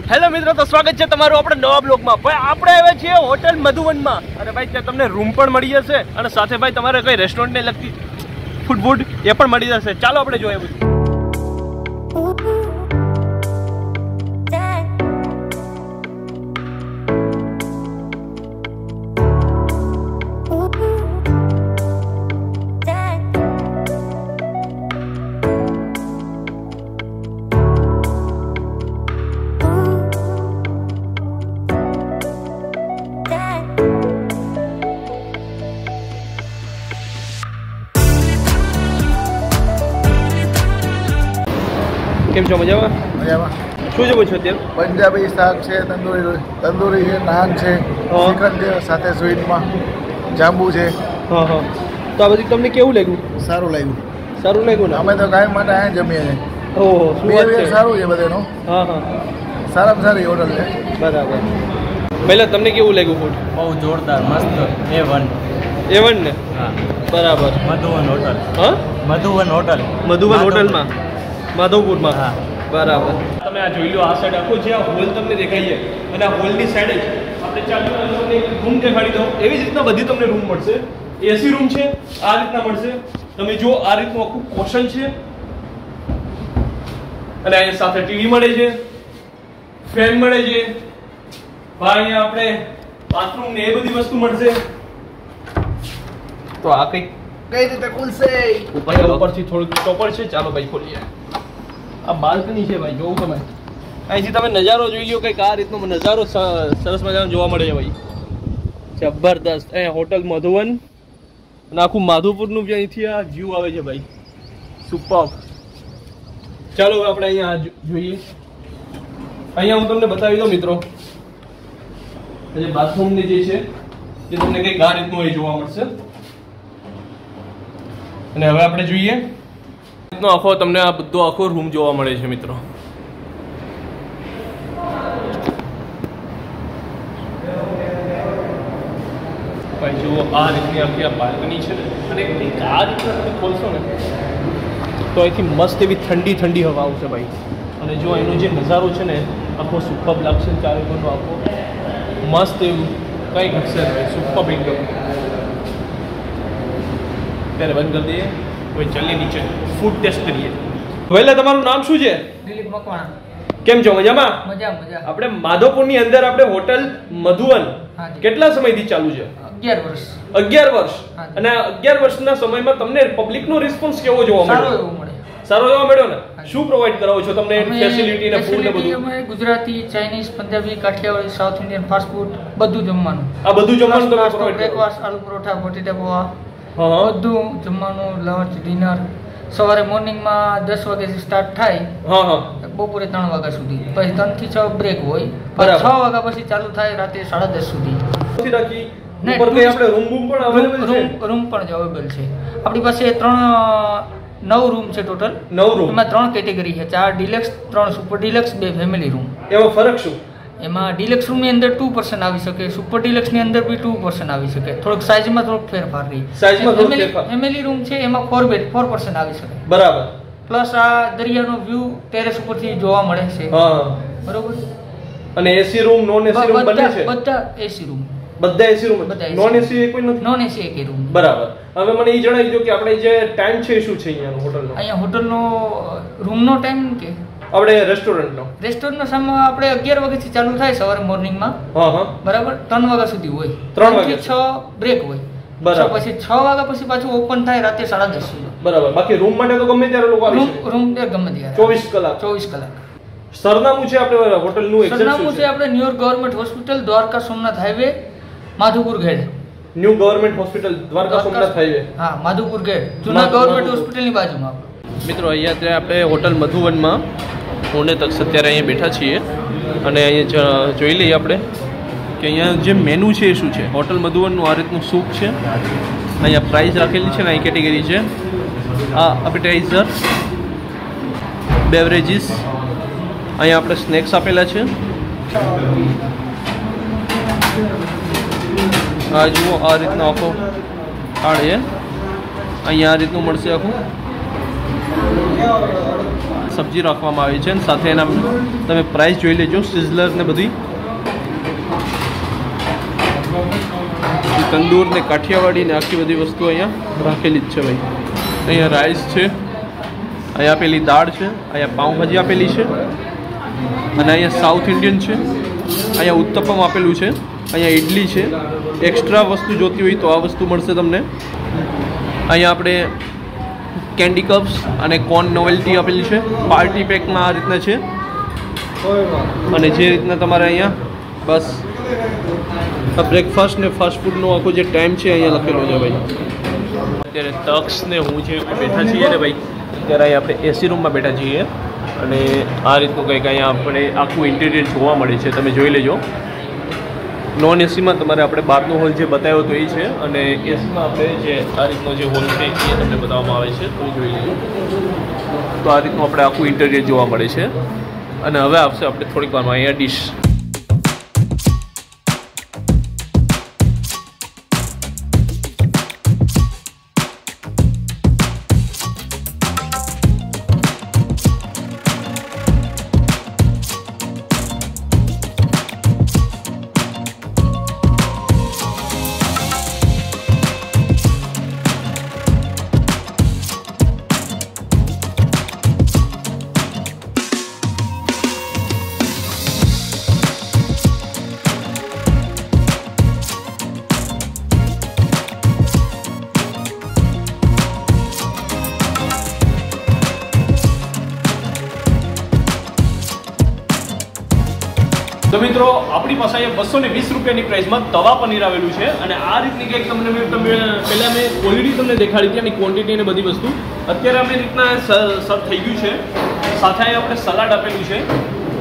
Hello મિત્રો, તો સ્વાગત છે તમારું આપણે નવા બ્લોગમાં. ભાઈ આપણે આવ્યા છીએ હોટલ મધુવનમાં. અને ભાઈ ત્યાં તમને રૂમ પણ મળી જશે અને સાથે ભાઈ તમારે કઈ રેસ્ટોરન્ટને લગતી ફૂડ એ પણ મળી જશે. ચાલો આપણે જોઈએ બધું. કેમ છો? મજામાં? મજામાં. શું જમો છો અત્યારે? પંજાબી શાક છે, તંદૂરી છે, નાન છે, ચિકન છે, સાથે સ્વીટમાં જાંબુ છે. હા હા. તો આ બધું તમને કેવું લાગ્યું? સારું લાગ્યું. સારું લાગ્યું ને? અમે તો કાયમ માટે અહીંયા જમીએ છીએ. ઓહો, શું વાત છે. સારું છે બધાનું. હા હા. સારામાં સારી હોટલ છે. બરાબર. પહેલાં તમને કેવું લાગ્યું ફૂડ? બહુ જોરદાર, મસ્ત. A1 ને? હા, બરાબર. મધુવન હોટલ. હા, મધુવન હોટલ. મધુવન હોટલમાં માધવપુરમાં. હા, બરાબર. તમે આ જોઈ લો, આ સાઈડ આખો જે આ હોલ તમને દેખાય છે અને આ હોલની સાઈડ જ આપણે ચાલુ રૂમ દેખાડી દો. એવી જ રીતના બધી તમને રૂમ મળશે. એસી રૂમ છે, આ રીતના મળશે. તમે જો આ રીતનું આખું કોશન છે અને અહીંયા સાથે ટીવી મળે છે, ફેન મળે છે. અહીંયા આપણે બાથરૂમ ને એ બધી વસ્તુ મળશે. તો આ કઈ રીતે ખુલશે? ઉપરથી થોડુંક ટોપર છે. ચાલો ભાઈ ખોલીએ. આ બાલ્કની છે ભાઈ, જોવું તમે અહીંથી તમે નજારો જોઈ લો. કંઈક આ રીતનો નજારો સરસ મજાનો જોવા મળે છે ભાઈ. જબરદસ્ત. એ હોટલ મધુવન અને આખું માધવપુરનું બી અહીંથી આ વ્યૂ આવે છે ભાઈ. સુપર. ચાલો હવે આપણે અહીંયા જોઈએ. અહીંયા હું તમને બતાવી દઉં મિત્રો, જે બાથરૂમની જે છે એ તમને કંઈક આ રીતનું અહીં જોવા મળશે. અને હવે આપણે જોઈએ આખો તમને આ બધો આખો રૂમ જોવા મળે છે મિત્રો. ભાઈ જુઓ, આ રીતની આખી આ બાલ્કની છે અને આ રીતના તમે ખોલશો ને તો અહીંથી મસ્ત એવી ઠંડી ઠંડી હવા આવશે ભાઈ. અને જો એનો જે નજારો છે ને આખો સુપર લાગશે. ચારેકોરનો આખો મસ્ત એવું કંઈ ઘટશે ભાઈ. સુપર એકદમ. ત્યારે બંધ કરી દઈએ. કોઈ ચાલીએ નીચે ફૂડ ટેસ્ટ કરીએ. પહેલા તમારું નામ શું છે? દિલીપ મકવાણા. કેમ છો? મજામાં? મજા. આપણે માધવપુરની અંદર આપણે હોટલ મધુવન કેટલા સમયથી ચાલુ છે? 11 વર્ષ. 11 વર્ષ. અને 11 વર્ષના સમયમાં તમને પબ્લિકનો રિસ્પોન્સ કેવો જોવા મળ્યો? સારો એવો મળ્યો ને? શું પ્રોવાઈડ કરાવો છો તમને ફેસિલિટી ને ફૂડ ને બધું? અમે Gujarati, Chinese, Punjabi, Kathiawadi, south Indian fast food બધું જમવાનું. આ બધું જમવાનું તમે પ્રોવાઈડ કરો? બ્રેકફાસ્ટ, આલુ પરોઠા, બટેટા પૌવા, બધું જમવાનું. Lunch, dinner. સવારે મોર્નિંગમાં 10 વાગ્યાથી સ્ટાર્ટ થાય. બપોરે 3 વાગ્યા સુધી. પછી 3 થી 6 બ્રેક હોય. 6 વાગ્યા પછી ચાલુ થાય રાતે 10:30 સુધી. રૂમ પણ અવેલેબલ છે આપણી પાસે. 9 રૂમ છે ટોટલ. 9 રૂમ. એમાં 3 કેટેગરી છે. 4 deluxe, 3 super deluxe, 2 family room. એમાં ફરક શું? એમાં ડિલક્સ રૂમની અંદર 2 પર્સન આવી શકે, સુપર ડિલક્સની અંદર બી 2 પર્સન આવી શકે. થોડોક સાઇઝમાં થોડોક ફેરફાર રહી. ફેમિલી રૂમ છે એમાં 4 પર્સન આવી શકે. બરાબર. પ્લસ આ દરિયાનો વ્યૂ ટેરેસ ઉપરથી જોવા મળે છે. બરોબર. અને AC room, non AC room બંને છે? બધા એસી રૂમ. બધા એસી રૂમ. નોન એસી કોઈ નથી? નોન એસી એક રૂમ. બરાબર. હવે મને એ જણાવી દો કે આપણે જે ટાઈમ છે શું છે અહીંયાનો હોટલનો? અહીંયા હોટલનો રૂમનો ટાઈમ કે આપણે રેસ્ટોરન્ટનો સમય આપણે 11 વાગ્યાથી ચાલુ થાય સવારે મોર્નિંગમાં. બરાબર. 3 વાગ્યા સુધી હોય. 3 થી 6 બ્રેક હોય. બરાબર. પછી 6 વાગ્યા પછી પાછું ઓપન થાય રાતે 10:30 સુધી. બરાબર. બાકી રૂમ માટે તો ગમે ત્યારે લોકો આવી શકે? રૂમ ગમે ત્યારે 24 કલાક. સરનામું છે આપણે હોટલનું? સરનામું છે આપણે new government hospital, Dwarka Somnath highway, Madhupur gate. New government hospital, Dwarka Somnath highway. હા, માધુપુર ગેટ, જૂના ગવર્મેન્ટ હોસ્પિટલની બાજુમાં. મિત્રો અહીંયા આપણે હોટલ મધુવનમાં પૂર્ણે તક અત્યારે અહીંયા બેઠા છીએ અને અહીંયા જોઈ લઈએ આપણે કે અહીંયા જે મેનુ છે એ શું છે. હોટલ મધુવનનું આ રીતનું સૂપ છે. અહીંયા પ્રાઇસ રાખેલી છે ને અહીં કેટેગરી છે. આ એપેટાઇઝર, બેવરેજીસ, અહીંયા આપણે સ્નેક્સ આપેલા છે. આ જુઓ, આ રીતનો આખો થાળ છે. અહીંયા આ રીતનું મળશે આખું. સબ્જી રાખવામાં આવી છે અને સાથે એના તમે પ્રાઇસ જોઈ લેજો સિઝલર ને બધી તંદૂર ને કાઠિયાવાડી ને આખી બધી વસ્તુ અહીંયા રાખેલી જ છે ભાઈ. અહીંયા રાઈસ છે, અહીંયા આપેલી દાળ છે, અહીંયા પાઉંભાજી આપેલી છે અને અહીંયા સાઉથ ઇન્ડિયન છે, અહીંયા ઉત્તપમ આપેલું છે, અહીંયા ઇડલી છે. એક્સ્ટ્રા વસ્તુ જોતી હોય તો આ વસ્તુ મળશે તમને. અહીંયા આપણે કેન્ડી કપ્સ અને કોર્ન નોવેલ્ટી આપેલી છે. પાર્ટી પેકમાં આ રીતના છે અને જે રીતના તમારે અહીંયા બસ બ્રેકફાસ્ટ ને ફાસ્ટ ફૂડનો આખો જે ટાઈમ છે અહીંયા લખેલો છે ભાઈ. અત્યારે તક્ષ ને હું જે બેઠા છીએ ને ભાઈ, અત્યારે અહીંયા આપણે એસી રૂમમાં બેઠા છીએ અને આ રીતનું કંઈક અહીંયા આપણે આખું ઇન્ટિરિયર જોવા મળે છે. તમે જોઈ લેજો. નોન એસીમાં તમારે આપણે બહારનો હોલ જે બતાવ્યો તો એ છે અને એસીમાં આપણે જે આ રીતનો જે હોલ છે એ તમને બતાવવામાં આવે છે. તમે જોઈ લેજો. તો આ રીતનું આપણે આખું ઇન્ટિરિયર જોવા મળે છે અને હવે આવશે આપણે થોડીક વારમાં અહીંયા ડીશ. તો મિત્રો આપણી પાસે અહીંયા 220 રૂપિયાની પ્રાઇસમાં તવા પનીર આવેલું છે અને આ રીતની કંઈક તમને પહેલાં મેં ક્વોલિટી તમને દેખાડી હતી અને ક્વોન્ટિટી અને બધી વસ્તુ. અત્યારે આપણે રીતના સર્વ થઈ ગયું છે. સાથે અહીંયા આપણે સલાડ આપેલું છે.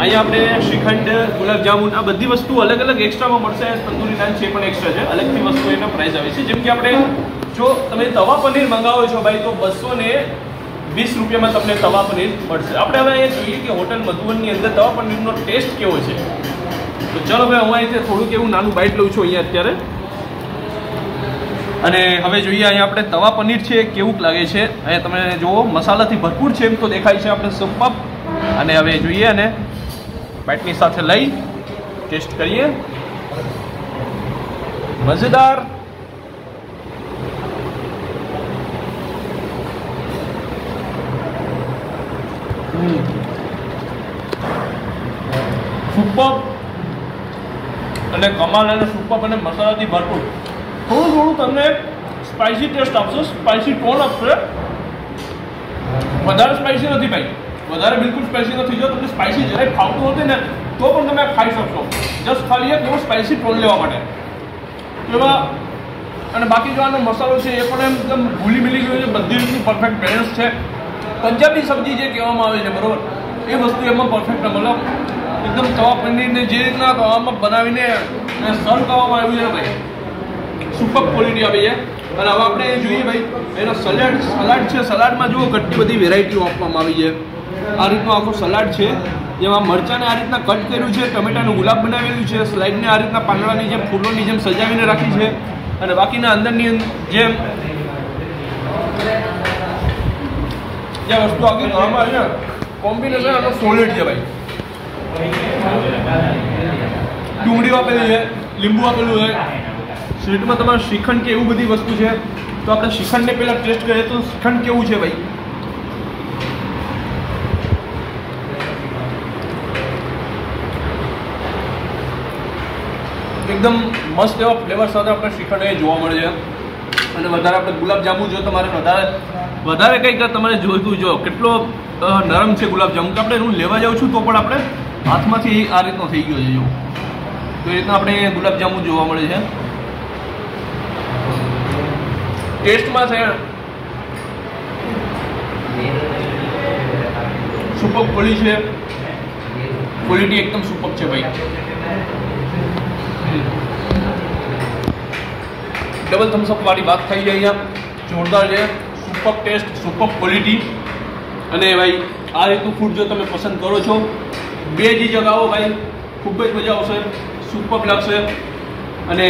અહીંયા આપણે શ્રીખંડ, ગુલાબજામુન આ બધી વસ્તુ અલગ અલગ એક્સ્ટ્રામાં મળશે. તંદૂરી નાન છે પણ એક્સ્ટ્રા છે, અલગથી વસ્તુ એના પ્રાઇસ આવે છે. જેમ કે આપણે જો તમે તવા પનીર મંગાવો છો ભાઈ તો 220 રૂપિયામાં તમને તવા પનીર મળશે. આપણે હવે અહીંયા જોઈએ કે હોટલ મધુવનની અંદર તવા પનીરનો ટેસ્ટ કેવો છે. તો ચલો ભાઈ હું અહીંથી થોડુંક એવું નાનું બાઇટ લઉં છું અહીંયા અત્યારે અને હવે જોઈએ અહીંયા આપણે તવા પનીર છે કેવું લાગે છે. અહીંયા તમે જુઓ મસાલાથી ભરપૂર છે એમ તો દેખાય છે આપણે સુપર. અને હવે જોઈએ અને બાઇટની સાથે લઈ ટેસ્ટ કરીએ. મજેદાર. સુપર અને કમાલ અને સુપર અને મસાલાથી ભરપૂર. થોડું તમને સ્પાઇસી ટેસ્ટ આપશે, સ્પાઇસી ટોન આપશે. વધારે સ્પાઇસી નથી ભાઈ, વધારે બિલકુલ સ્પાઇસી નથી. જો તમને સ્પાઇસી જરાય ખાવતું હોતી ને તો પણ તમે ખાઈ શકશો. જસ્ટ ખાલી એક એવો સ્પાઇસી ટોન લેવા માટે એવા. અને બાકી જો આનો મસાલો છે એ પણ એકદમ ભૂલી મિલી ગયો છે. બધી રીતની પરફેક્ટ બેલેન્સ છે. પંજાબી સબ્જી જે કહેવામાં આવે છે બરાબર એ વસ્તુ એમાં પરફેક્ટ મતલબ એકદમ તવા પનીરને જે રીતના તવામાં બનાવીને સર્વ કરવામાં આવ્યું છે ભાઈ સુપર ક્વોલિટી આવી છે. અને હવે આપણે જોઈએ ભાઈ એનો સલાડ છે. સલાડમાં જુઓ કેટલી બધી વેરાયટીઓ આપવામાં આવી છે. આ રીતનું આખું સલાડ છે જેમાં મરચાંને આ રીતના કટ કર્યું છે, ટમેટાનું ગુલાબ બનાવેલું છે, સ્લાઇડને આ રીતના પાંદડાની જેમ ફૂલોની જેમ સજાવીને રાખી છે અને બાકીના અંદરની જેમ જે વસ્તુ આખી ખાવામાં આવી છે કોમ્બિનેશન આનો સોલિડ છે ભાઈ. ડુંગળી આપેલી છે, લીંબુ આપેલું છે. સ્વીટમાં તમારે શ્રીખંડ કે એવું બધી વસ્તુ છે તો આપણે શ્રીખંડને પહેલાં ટેસ્ટ કરીએ તો શ્રીખંડ કેવું છે ભાઈ. એકદમ મસ્ત એવા ફ્લેવર સાથે આપણે શ્રીખંડ એ જોવા મળે છે. અને વધારે આપણે ગુલાબજાંબુ જો તમારે વધારે કંઈક તમારે જોઈતું જો કેટલો નરમ છે ગુલાબજાંબુ કે આપણે હું લેવા જાઉં છું તો પણ આપણે હાથમાંથી આ રીતનો થઈ ગયો છે. જો તો એ રીતના આપણે ગુલાબજાંબુ જોવા મળે છે. ટેસ્ટમાં છે સુપર ક્વોલિટી છે. ક્વોલિટી એકદમ સુપર છે ભાઈ. ડબલ થમ્સઅપ વાળી વાત થઈ જાય અહીંયા. જોરદાર છે. Super taste, super quality. અને ભાઈ આ રીતનું ફૂડ જો તમે પસંદ કરો છો બે જ જગાઓ ભાઈ ખૂબ જ મજા આવશે, સુપર લાગશે. અને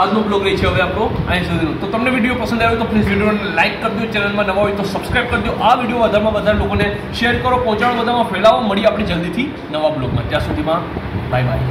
આજનો બ્લોગ રહી છે હવે આપણો અહીં સુધીનો. તો તમને વિડીયો પસંદ આવ્યો તો પ્લીઝ વિડીયોને લાઇક કરી દો, ચેનલમાં નવા હોય તો સબસ્ક્રાઇબ કરી દો, આ વિડીયો વધારેમાં વધારે લોકોને શેર કરો, પહોંચાડો, બધામાં ફેલાવો. મળીએ આપણે જલ્દીથી નવા બ્લોગમાં. ત્યાં સુધીમાં બાય બાય.